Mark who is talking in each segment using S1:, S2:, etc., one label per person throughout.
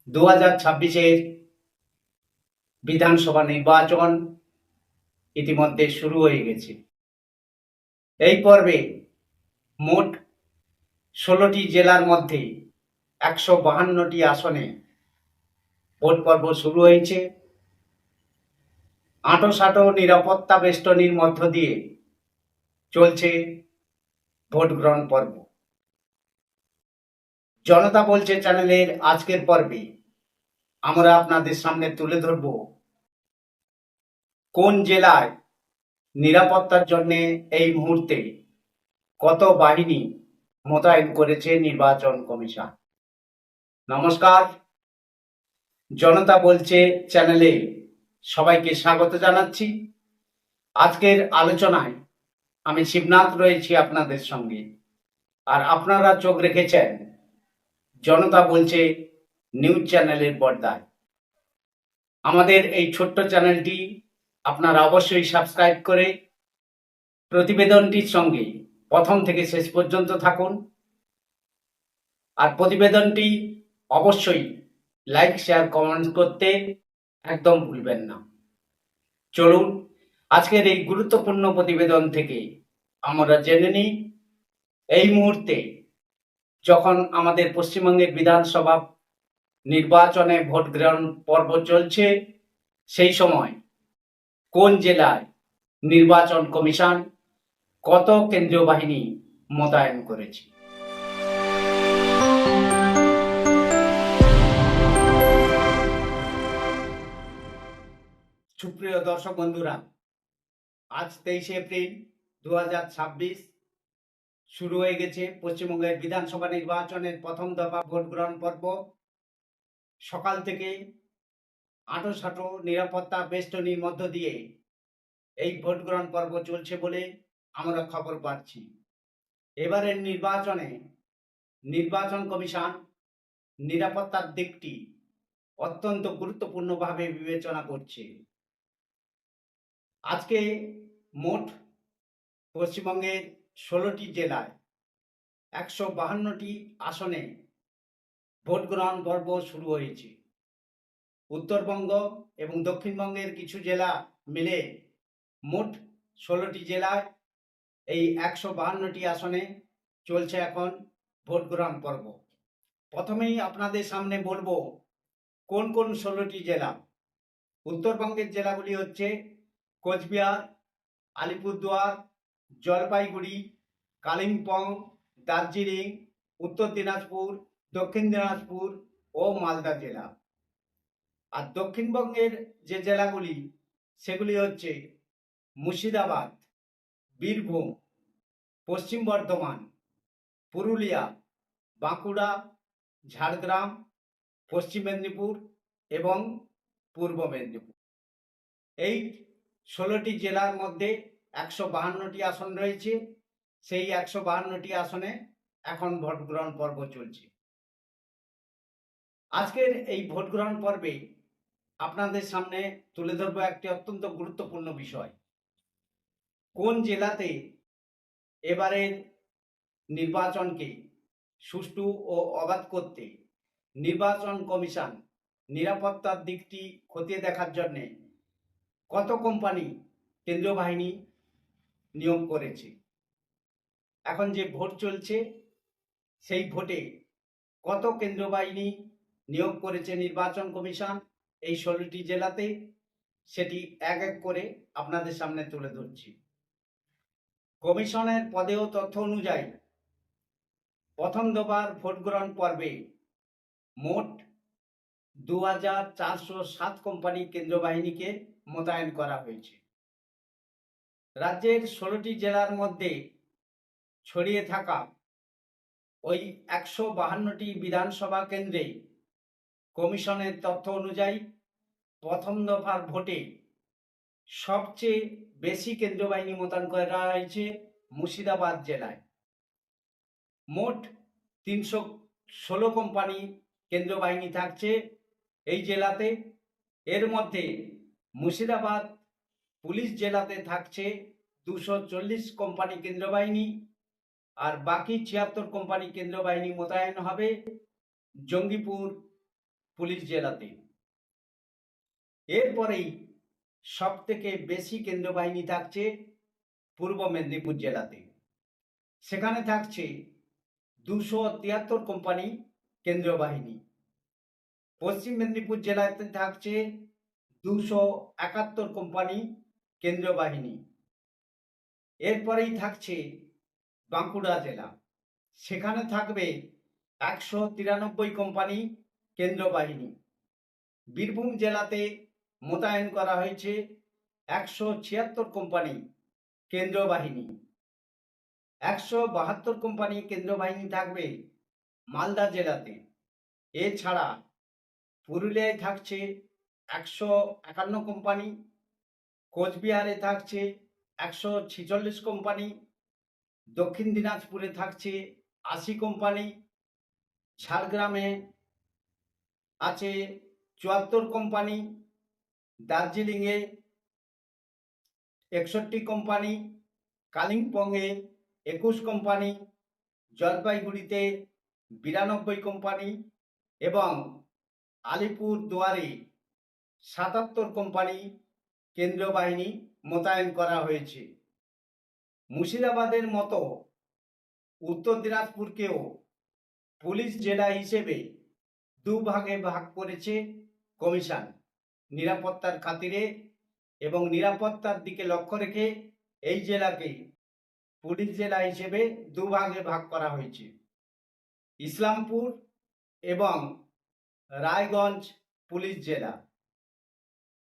S1: 2026-এর বিধানসভা নির্বাচন ইতিমধ্যে শুরু হয়ে গেছে। এই পর্বে মোট 16টি জেলার মধ্যে 152টি আসনে ভোট পর্ব শুরু হয়েছে। আঁটোসাঁটো নিরাপত্তা বেষ্টনীর মধ্য দিয়ে চলছে ভোট গ্রহণ পর্ব। জনতা বলছে চ্যানেলের আজকের পর্বে আমরা আপনাদের সামনে তুলে ধরব কোন জেলায় নিরাপত্তার জন্য এই মুহূর্তে কত বাহিনী মোতায়েন করেছে নির্বাচন কমিশন। নমস্কার, জনতা বলছে চ্যানেলে সবাইকে স্বাগত জানাচ্ছি। আজকের আলোচনায় আমি শিবনাথ রয়েছি আপনাদের সঙ্গে, আর আপনারা চোখ রেখেছেন জনতা বলছে নিউজ চ্যানেলের পর্দায়। আমাদের এই ছোট্ট চ্যানেলটি আপনারা অবশ্যই সাবস্ক্রাইব করে প্রতিবেদনটির সঙ্গে প্রথম থেকে শেষ পর্যন্ত থাকুন, আর প্রতিবেদনটি অবশ্যই লাইক, শেয়ার, কমেন্ট করতে একদম ভুলবেন না। চলুন আজকের এই গুরুত্বপূর্ণ প্রতিবেদন থেকে আমরা জেনে নিই এই মুহূর্তে যখন আমাদের পশ্চিমবঙ্গের বিধানসভা নির্বাচনে ভোট গ্রহণ পর্ব চলছে, সেই সময় কোন জেলায় নির্বাচন কমিশন কত কেন্দ্রীয় বাহিনী মোতায়েন করেছে। সুপ্রিয় দর্শক বন্ধুরা, আজ 23 এপ্রিল 2026 শুরু হয়ে গেছে পশ্চিমবঙ্গের বিধানসভা নির্বাচনের প্রথম দফা ভোট গ্রহণ পর্ব। সকাল থেকে আঁটোসাঁটো নিরাপত্তা বেষ্টনীর মধ্য দিয়ে এই ভোট গ্রহণ পর্ব চলছে বলে আমরা খবর পাচ্ছি। এবারের নির্বাচনে নির্বাচন কমিশন নিরাপত্তার দিকটি অত্যন্ত গুরুত্বপূর্ণভাবে বিবেচনা করছে। আজকে মোট পশ্চিমবঙ্গের 16টি জেলায় 152টি আসনে ভোট গ্রহণ পর্ব শুরু হয়েছে। উত্তরবঙ্গ এবং দক্ষিণবঙ্গের কিছু জেলা মিলে মোট 16টি জেলায় এই 152টি আসনে চলছে এখন ভোট গ্রহণ পর্ব। প্রথমেই আপনাদের সামনে বলবো কোন কোন 16টি জেলা। উত্তরবঙ্গের জেলাগুলি হচ্ছে কোচবিহার, আলিপুরদুয়ার, জলপাইগুড়ি, কালিম্পং, দার্জিলিং, উত্তর দিনাজপুর, দক্ষিণ দিনাজপুর ও মালদা জেলা। আর দক্ষিণবঙ্গের যে জেলাগুলি সেগুলি হচ্ছে মুর্শিদাবাদ, বীরভূম, পশ্চিম বর্ধমান, পুরুলিয়া, বাঁকুড়া, ঝাড়গ্রাম, পশ্চিম মেদিনীপুর এবং পূর্ব মেদিনীপুর। এই 16টি জেলার মধ্যে 152টি আসন রয়েছে। সেই 152টি আসনে এখন ভোট গ্রহণ পর্ব চলছে। আজকের এই ভোট গ্রহণ পর্বে আপনাদের সামনে তুলে ধরবো একটি অত্যন্ত গুরুত্বপূর্ণ বিষয়। কোন জেলাতে এবারের নির্বাচনকে সুষ্ঠু ও অবাধ করতে নির্বাচন কমিশন নিরাপত্তার দিকটি খতিয়ে দেখার জন্য কত কোম্পানি কেন্দ্রীয় বাহিনী নিয়োগ করেছে। এখন যে ভোট চলছে সেই ভোটে কত কেন্দ্রীয় বাহিনী নিয়োগ করেছে নির্বাচন কমিশন এই 16টি জেলাতে, সেটি এক এক করে আপনাদের সামনে তুলে ধরছি। কমিশনের পদেয় তথ্য অনুযায়ী প্রথম দফার ভোট গ্রহণ পর্বে মোট 2407 কোম্পানি কেন্দ্রীয় বাহিনীকে মোতায়েন করা হয়েছে। রাজ্যের 16টি জেলার মধ্যে ছড়িয়ে থাকা ওই 152টি বিধানসভা কেন্দ্রে কমিশনের তথ্য অনুযায়ী প্রথম দফার ভোটে সবচেয়ে বেশি কেন্দ্রীয় বাহিনী মোতায়েন করা হয়েছে মুর্শিদাবাদ জেলায়। মোট 316 কোম্পানি কেন্দ্রীয় বাহিনী থাকছে এই জেলাতে। এর মধ্যে মুর্শিদাবাদ পুলিশ জেলাতে থাকছে 240 কোম্পানি কেন্দ্রীয় বাহিনী, আর বাকি 76 কোম্পানি কেন্দ্রীয় বাহিনী মোতায়েন হবে জঙ্গিপুর পুলিশ জেলাতে। এরপরেই সব থেকে বেশি কেন্দ্র বাহিনী থাকছে পূর্ব মেদিনীপুর জেলাতে। সেখানে থাকছে 273 কোম্পানি কেন্দ্রীয় বাহিনী। পশ্চিম মেদিনীপুর জেলাতে থাকছে 271 কোম্পানি কেন্দ্রীয় বাহিনী। এরপরেই থাকছে বাঁকুড়া জেলা, সেখানে থাকবে 193 কোম্পানি কেন্দ্রীয় বাহিনী। বীরভূম জেলাতে মোতায়েন করা হয়েছে 176 কোম্পানি কেন্দ্রীয় বাহিনী। 172 কোম্পানি কেন্দ্রীয় বাহিনী থাকবে মালদা জেলাতে। এছাড়া পুরুলিয়ায় থাকছে 151 কোম্পানি, কোচবিহারে থাকছে 146 কোম্পানি, দক্ষিণ দিনাজপুরে থাকছে 80 কোম্পানি, ঝাড়গ্রামে আছে 74 কোম্পানি, দার্জিলিংয়ে 61 কোম্পানি, কালিম্পংয়ে 21 কোম্পানি, জলপাইগুড়িতে 92 কোম্পানি এবং আলিপুর দুয়ারে 77 কোম্পানি কেন্দ্রীয় বাহিনী মোতায়েন করা হয়েছে। মুর্শিদাবাদের মতো উত্তর দিনাজপুরকেও পুলিশ জেলা হিসেবে দুভাগে ভাগ করেছে কমিশন। নিরাপত্তার খাতিরে এবং নিরাপত্তার দিকে লক্ষ্য রেখে এই জেলাকে পুলিশ জেলা হিসেবে দুভাগে ভাগ করা হয়েছে। ইসলামপুর এবং রায়গঞ্জ পুলিশ জেলা।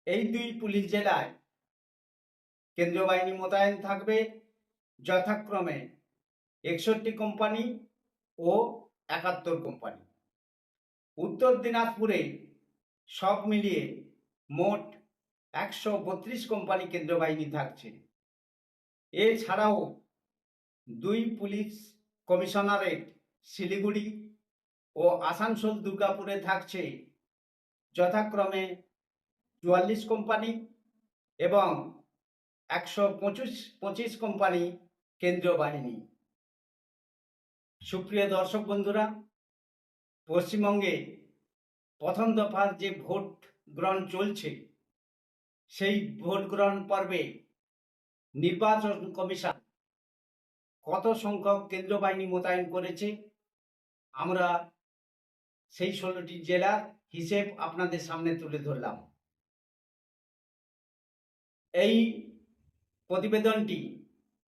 S1: এই দুই পুলিশ জেলায় কেন্দ্রীয় বাহিনী মোতায়েন থাকবে যথাক্রমে 61 কোম্পানি ও 71 কোম্পানি। উত্তর দিনাজপুরে সব মিলিয়ে মোট 132 কোম্পানি কেন্দ্রীয় বাহিনী থাকছে। এছাড়াও দুই পুলিশ কমিশনারেট শিলিগুড়ি ও আসানসোল দুর্গাপুরে থাকছে যথাক্রমে 44 কোম্পানি এবং 125 কোম্পানি কেন্দ্রীয় বাহিনী। সুপ্রিয় দর্শক বন্ধুরা, পশ্চিমবঙ্গে প্রথম দফার যে ভোট গ্রহণ চলছে, সেই ভোট গ্রহণ পর্বে নির্বাচন কমিশন কত সংখ্যক কেন্দ্রীয় বাহিনী মোতায়েন করেছে, আমরা সেই 16টি জেলার হিসেব আপনাদের সামনে তুলে ধরলাম। এই প্রতিবেদনটি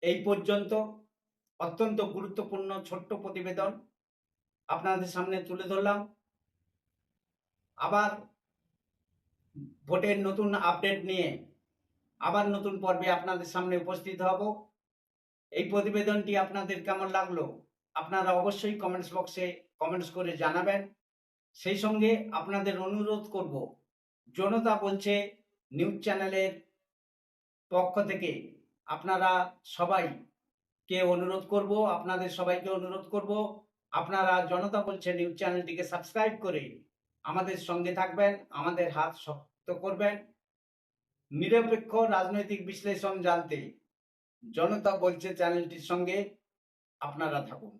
S1: এই পর্যন্ত। অত্যন্ত গুরুত্বপূর্ণ ছোট্ট প্রতিবেদন আপনাদের সামনে তুলে ধরলাম। আবার ভোটের নতুন আপডেট নিয়ে আবার নতুন পর্বে আপনাদের সামনে উপস্থিত হব। এই প্রতিবেদনটি আপনাদের কেমন লাগলো আপনারা অবশ্যই কমেন্টস বক্সে কমেন্টস করে জানাবেন। সেই সঙ্গে আপনাদের অনুরোধ করব, জনতা বলছে নিউজ চ্যানেলের পক্ষ থেকে আপনারা সবাইকে অনুরোধ করব, আপনাদের সবাইকে অনুরোধ করব, আপনারা জনতা বলছে নিউজ চ্যানেলটিকে সাবস্ক্রাইব করে আমাদের সঙ্গে থাকবেন, আমাদের হাত শক্ত করবেন। নিরপেক্ষ রাজনৈতিক বিশ্লেষণ জানতে জনতা বলছে চ্যানেলটির সঙ্গে আপনারা থাকুন।